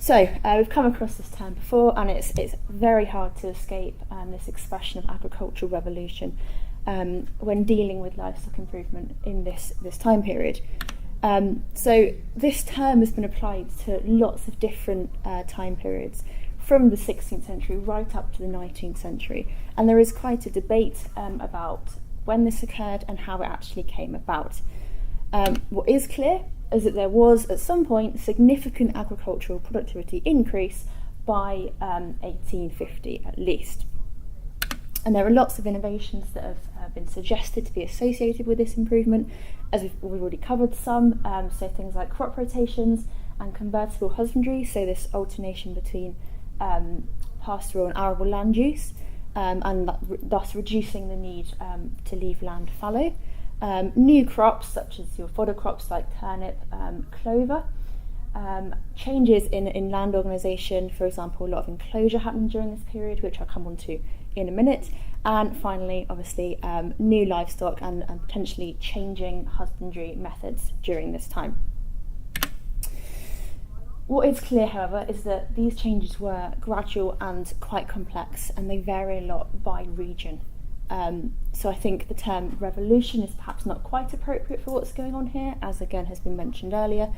So we've come across this term before, and it's very hard to escape this expression of agricultural revolution when dealing with livestock improvement in this time period. So this term has been applied to lots of different time periods, from the 16th century right up to the 19th century, and there is quite a debate about when this occurred and how it actually came about. What is clear is that there was at some point significant agricultural productivity increase by 1850 at least. And there are lots of innovations that have been suggested to be associated with this improvement, as we've already covered some, so things like crop rotations and convertible husbandry, so this alternation between pastoral and arable land use, and thus reducing the need to leave land fallow. New crops such as your fodder crops like turnip, clover, changes in land organisation, for example, a lot of enclosure happened during this period, which I'll come on to in a minute, and finally, obviously, new livestock and potentially changing husbandry methods during this time. What is clear, however, is that these changes were gradual and quite complex, and they vary a lot by region. So I think the term revolution is perhaps not quite appropriate for what's going on here, as again has been mentioned earlier,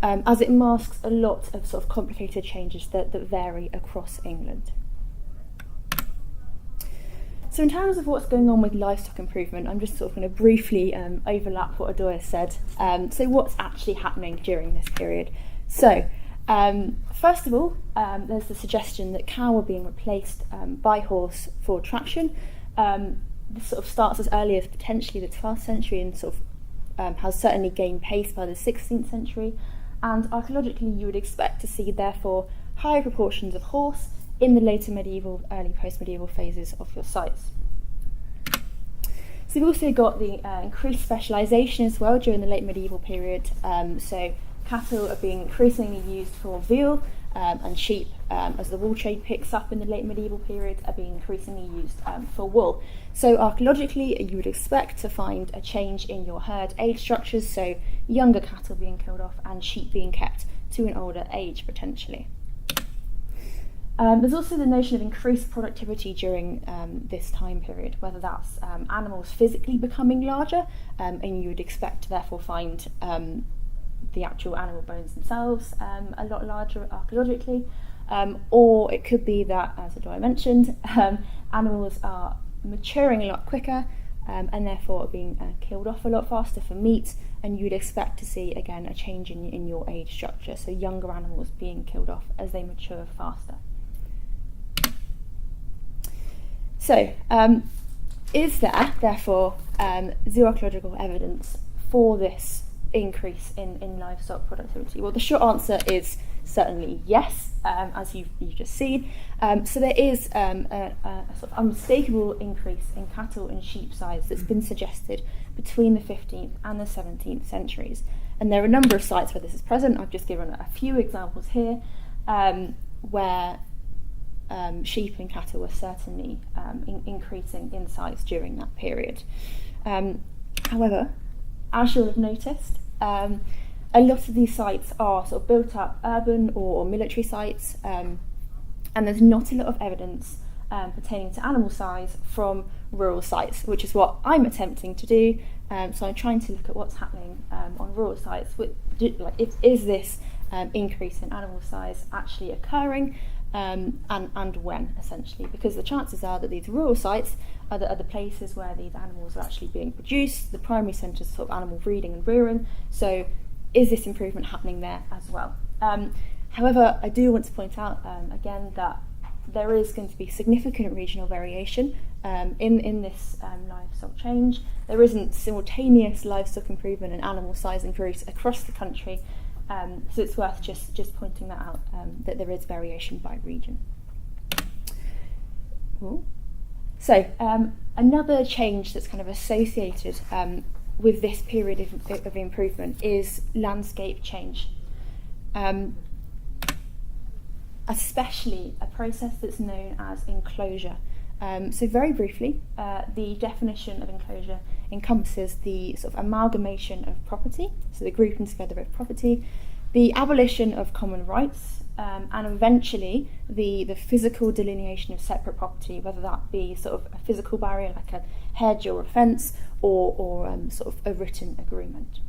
as it masks a lot of sort of complicated changes that vary across England. So in terms of what's going on with livestock improvement, I'm just sort of going to briefly overlap what Adoya said. So what's actually happening during this period? So first of all, there's the suggestion that cow were being replaced by horse for traction. This sort of starts as early as potentially the 12th century and sort of has certainly gained pace by the 16th century. And archaeologically, you would expect to see, therefore, higher proportions of horse in the later medieval, early post-medieval phases of your sites. So we've also got the increased specialisation as well during the late medieval period. So cattle are being increasingly used for veal, and sheep, as the wool trade picks up in the late medieval period, are being increasingly used for wool. So archaeologically, you would expect to find a change in your herd age structures, so younger cattle being killed off and sheep being kept to an older age potentially. There's also the notion of increased productivity during this time period, whether that's animals physically becoming larger, and you would expect to therefore find the actual animal bones themselves a lot larger archaeologically, or it could be that, as Adoya mentioned, animals are maturing a lot quicker and therefore are being killed off a lot faster for meat, and you'd expect to see again a change in your age structure, so younger animals being killed off as they mature faster. So, is there therefore zooarchaeological evidence for this increase in livestock productivity? Well, the short answer is certainly yes, as you've just seen. So there is a sort of unmistakable increase in cattle and sheep size that's been suggested between the 15th and the 17th centuries. And there are a number of sites where this is present. I've just given a few examples here where sheep and cattle were certainly increasing in size during that period. However, as you'll have noticed, a lot of these sites are sort of built up urban or military sites, and there's not a lot of evidence pertaining to animal size from rural sites, which is what I'm attempting to do. So I'm trying to look at what's happening on rural sites. Is this increase in animal size actually occurring, and when, essentially? Because the chances are that these rural sites are the places where these animals are actually being produced, the primary centres of sort of animal breeding and rearing. So is this improvement happening there as well? However, I do want to point out again that there is going to be significant regional variation in this livestock change. There isn't simultaneous livestock improvement and animal size increase across the country, so it's worth just pointing that out, that there is variation by region. Ooh. So another change that's kind of associated with this period of improvement is landscape change, especially a process that's known as enclosure. So very briefly, the definition of enclosure encompasses the sort of amalgamation of property, so the grouping together of property, the abolition of common rights, and eventually the physical delineation of separate property, whether that be sort of a physical barrier like a hedge or a fence, or sort of a written agreement.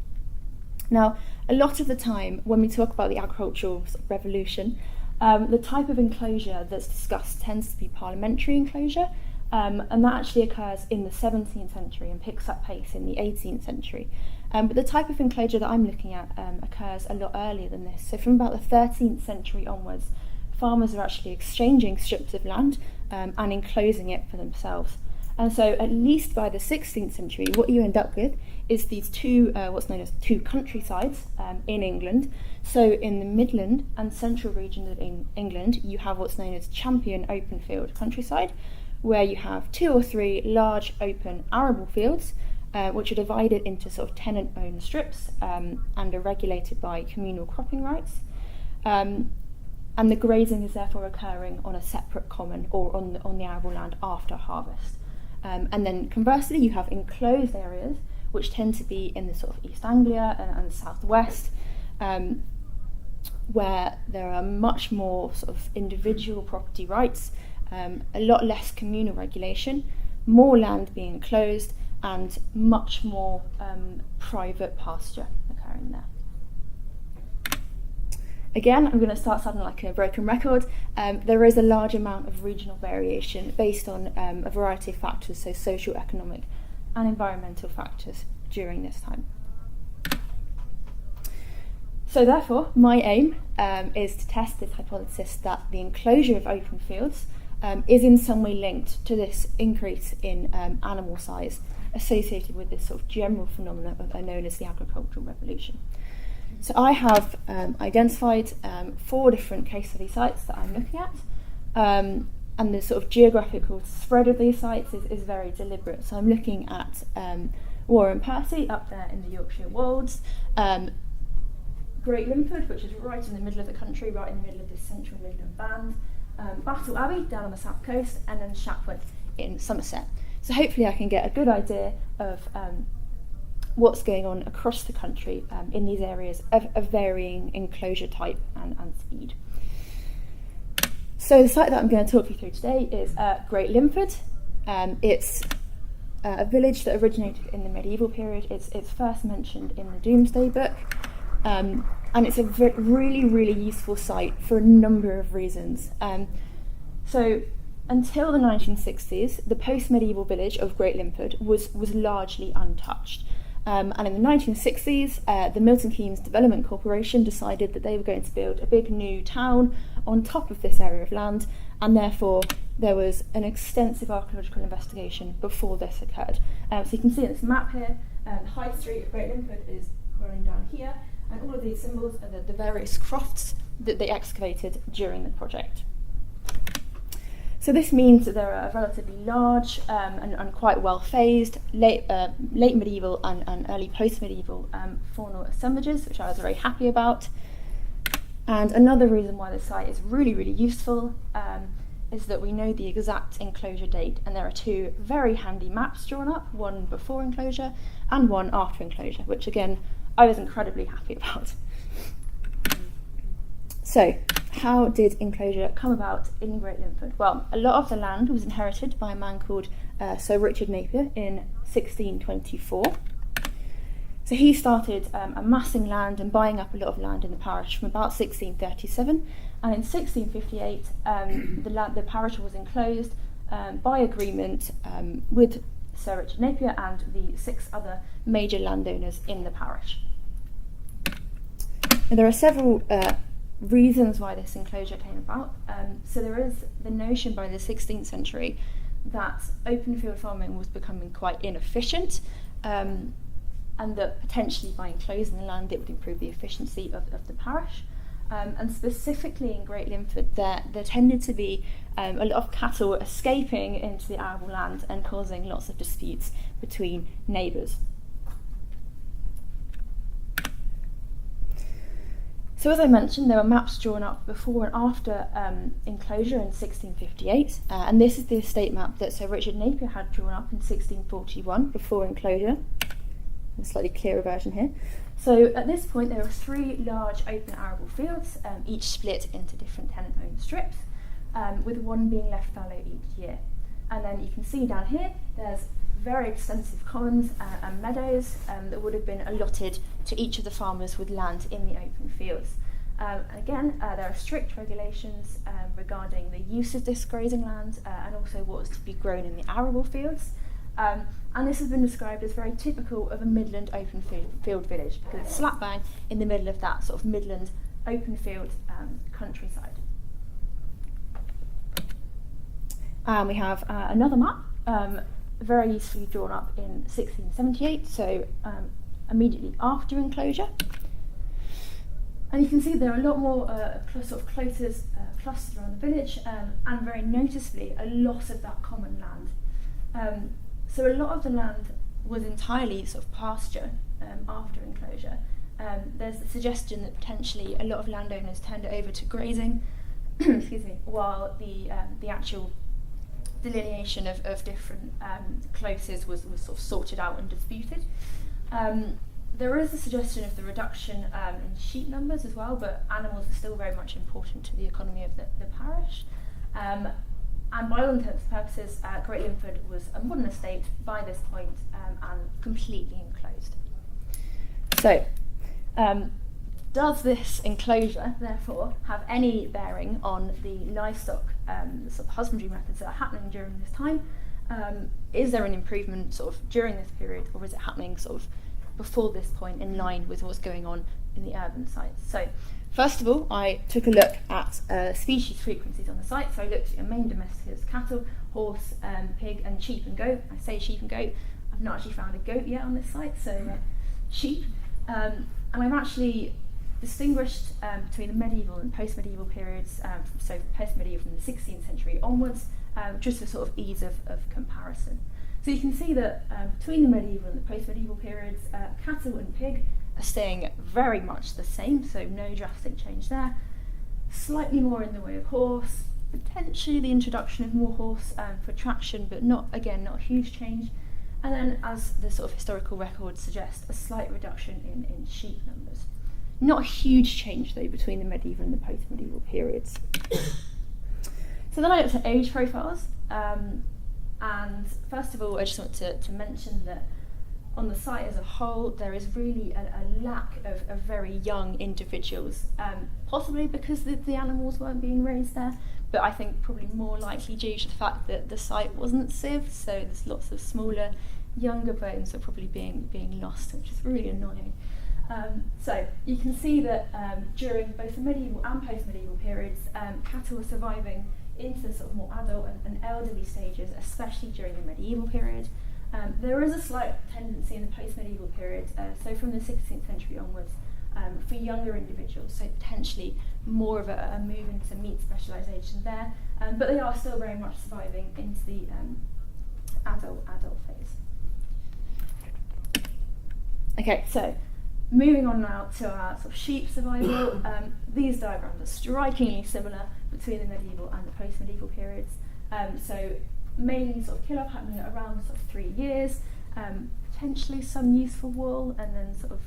Now, a lot of the time when we talk about the agricultural sort of revolution, the type of enclosure that's discussed tends to be parliamentary enclosure, and that actually occurs in the 17th century and picks up pace in the 18th century. But the type of enclosure that I'm looking at occurs a lot earlier than this. So from about the 13th century onwards, farmers are actually exchanging strips of land and enclosing it for themselves. And so at least by the 16th century, what you end up with is these two, what's known as two countrysides in England. So in the Midland and central region of England, you have what's known as champion open field countryside, where you have 2 or 3 large open arable fields, which are divided into sort of tenant-owned strips and are regulated by communal cropping rights. And the grazing is therefore occurring on a separate common or on the arable land after harvest. And then conversely, you have enclosed areas, which tend to be in the sort of East Anglia and the southwest, where there are much more sort of individual property rights, a lot less communal regulation, more land being enclosed, and much more private pasture occurring there. Again, I'm going to start sounding like a broken record. There is a large amount of regional variation based on a variety of factors, so social, economic and environmental factors during this time. So therefore, my aim is to test this hypothesis that the enclosure of open fields is in some way linked to this increase in animal size associated with this sort of general phenomenon known as the agricultural revolution. So I have identified 4 different case study sites that I'm looking at, and the sort of geographical spread of these sites is very deliberate. So I'm looking at Warren Percy up there in the Yorkshire Wolds, Great Linford, which is right in the middle of the country, right in the middle of this central Midland band, Battle Abbey down on the south coast, and then Shapwood in Somerset. So hopefully I can get a good idea of what's going on across the country in these areas of varying enclosure type and speed. So the site that I'm going to talk you through today is Great Linford. It's a village that originated in the medieval period. It's first mentioned in the Domesday Book, and it's a really, really useful site for a number of reasons. So until the 1960s, the post-medieval village of Great Linford was largely untouched. And in the 1960s, the Milton Keynes Development Corporation decided that they were going to build a big new town on top of this area of land, and therefore there was an extensive archaeological investigation before this occurred. So you can see in this map here, the High Street of Great Linford is running down here, and all of these symbols are the various crofts that they excavated during the project. So this means that there are a relatively large and quite well phased late medieval and early post-medieval faunal assemblages, which I was very happy about. And another reason why the site is really, really useful is that we know the exact enclosure date, and there are 2 very handy maps drawn up, one before enclosure and one after enclosure, which again I was incredibly happy about. So, how did enclosure come about in Great Linford? Well, a lot of the land was inherited by a man called Sir Richard Napier in 1624. So he started amassing land and buying up a lot of land in the parish from about 1637, and in 1658 the parish was enclosed by agreement with Sir Richard Napier and the 6 other major landowners in the parish. Now, there are several reasons why this enclosure came about. So there is the notion by the 16th century that open field farming was becoming quite inefficient, and that potentially by enclosing the land it would improve the efficiency of the parish. And specifically in Great Linford, there tended to be a lot of cattle escaping into the arable land and causing lots of disputes between neighbours. So as I mentioned, there were maps drawn up before and after enclosure in 1658, and this is the estate map that Sir Richard Napier had drawn up in 1641 before enclosure. A slightly clearer version here. So at this point there are 3 large open arable fields, each split into different tenant-owned strips, with one being left fallow each year. And then you can see down here there's very extensive commons and meadows that would have been allotted to each of the farmers with land in the open fields. And again, there are strict regulations regarding the use of this grazing land and also what was to be grown in the arable fields. And this has been described as very typical of a Midland open field village, because it's slap bang in the middle of that sort of Midland open field countryside. We have another map, very usefully drawn up in 1678, so immediately after Enclosure. And you can see there are a lot more sort of clustered around the village, and very noticeably a loss of that common land. So a lot of the land was entirely sort of pasture after Enclosure. There's the suggestion that potentially a lot of landowners turned it over to grazing, excuse me, while the actual delineation of different closes was sort of sorted out and disputed. There is a suggestion of the reduction in sheep numbers as well, but animals are still very much important to the economy of the parish. And by all intents and purposes, Great Linford was a modern estate by this point and completely enclosed. So, does this enclosure, therefore, have any bearing on the livestock sort of husbandry methods that are happening during this time? Is there an improvement sort of during this period, or is it happening sort of before this point in line with what's going on in the urban sites? So, first of all, I took a look at species frequencies on the site. So I looked at main domesticates, cattle, horse, pig, and sheep and goat. I say sheep and goat. I've not actually found a goat yet on this site, so sheep. And I've actually distinguished between the medieval and post-medieval periods, so post-medieval from the 16th century onwards, just for sort of ease of comparison. So you can see that between the medieval and the post-medieval periods, cattle and pig are staying very much the same, so no drastic change there. Slightly more in the way of horse, potentially the introduction of more horse for traction, but not a huge change. And then, as the sort of historical records suggest, a slight reduction in sheep numbers. Not a huge change though between the medieval and the post-medieval periods. So then I looked at age profiles, and first of all I just want to mention that on the site as a whole there is really a lack of very young individuals, possibly because the animals weren't being raised there, but I think probably more likely due to the fact that the site wasn't sieved, so there's lots of smaller, younger bones that are probably being lost, which is really annoying. So you can see that during both the medieval and post-medieval periods, cattle were surviving into the sort of more adult and elderly stages, especially during the medieval period. There is a slight tendency in the post-medieval period, so from the 16th century onwards, for younger individuals, so potentially more of a move into meat specialisation there, but they are still very much surviving into the adult phase. Okay, so moving on now to our sort of sheep survival. These diagrams are strikingly similar between the medieval and the post-medieval periods. So mainly sort of kill-off happening at around sort of 3 years, potentially some useful wool, and then sort of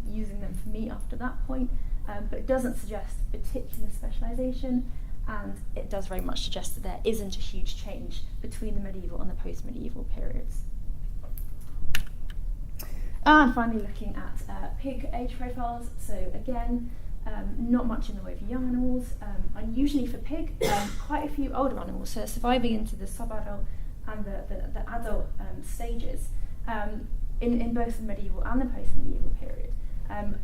using them for meat after that point. But it doesn't suggest particular specialisation, and it does very much suggest that there isn't a huge change between the medieval and the post-medieval periods. And finally looking at pig age profiles, so again, not much in the way of young animals. Unusually for pig, quite a few older animals, so surviving into the sub-adult and the adult stages in both the medieval and the post-medieval period,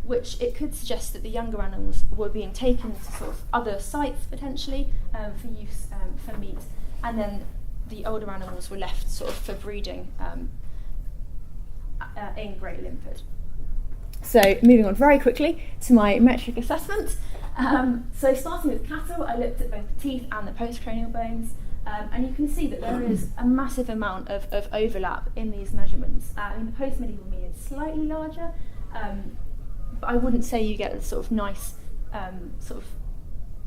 which it could suggest that the younger animals were being taken to sort of other sites potentially for use for meat, and then the older animals were left sort of for breeding in Great Linford. So moving on very quickly to my metric assessment. So starting with cattle, I looked at both the teeth and the postcranial bones, and you can see that there is a massive amount of overlap in these measurements. In the post-medieval mean is slightly larger, but I wouldn't say you get a sort of nice sort of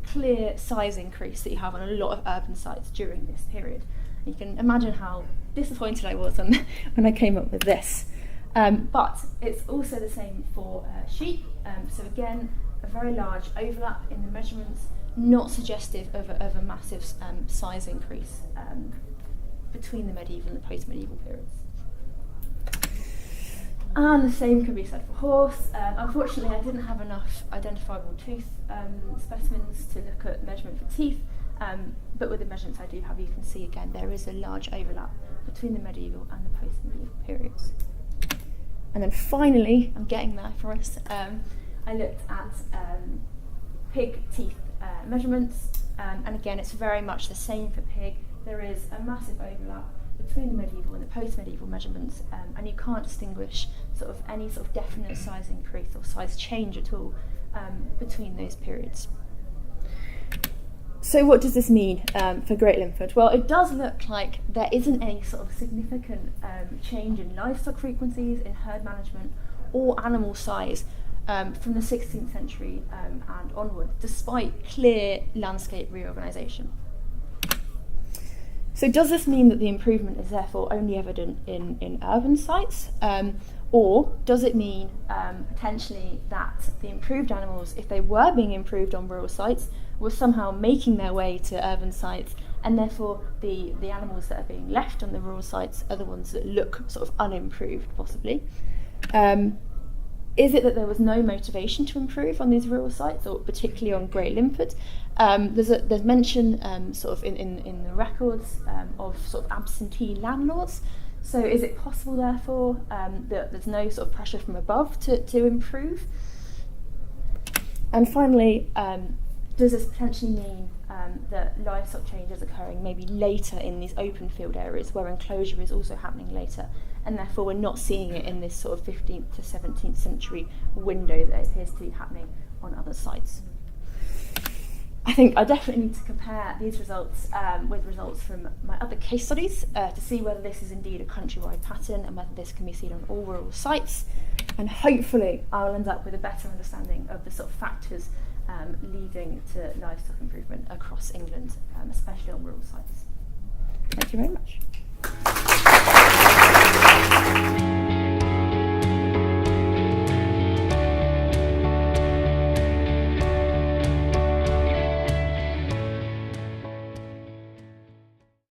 clear size increase that you have on a lot of urban sites during this period. You can imagine how disappointed I was when I came up with this. But it's also the same for sheep. So again, a very large overlap in the measurements, not suggestive of a massive size increase between the medieval and the post-medieval periods. And the same can be said for horse. Unfortunately, I didn't have enough identifiable tooth specimens to look at measurement for teeth, but with the measurements I do have, you can see again there is a large overlap between the medieval and the post-medieval periods. And then finally, I'm getting there for us, I looked at pig teeth measurements, and again it's very much the same for pig. There is a massive overlap between the medieval and the post-medieval measurements, and you can't distinguish any sort of definite size increase or size change at all between those periods. So what does this mean for Great Linford? Well, it does look like there isn't any sort of significant change in livestock frequencies, in herd management, or animal size from the 16th century and onward, despite clear landscape reorganisation. So does this mean that the improvement is therefore only evident in urban sites? Or does it mean potentially that the improved animals, if they were being improved on rural sites, were somehow making their way to urban sites, and therefore the animals that are being left on the rural sites are the ones that look sort of unimproved, possibly? Is it that there was no motivation to improve on these rural sites, or particularly on Great Linford? There's mention in the records of sort of absentee landlords. So is it possible, therefore, that there's no sort of pressure from above to improve? And finally, does this potentially mean that livestock change is occurring maybe later in these open field areas where enclosure is also happening later, and therefore we're not seeing it in this sort of 15th to 17th century window that appears to be happening on other sites? I think I definitely need to compare these results with results from my other case studies to see whether this is indeed a countrywide pattern and whether this can be seen on all rural sites. And hopefully I will end up with a better understanding of the sort of factors leading to livestock improvement across England, especially on rural sites. Thank you very much.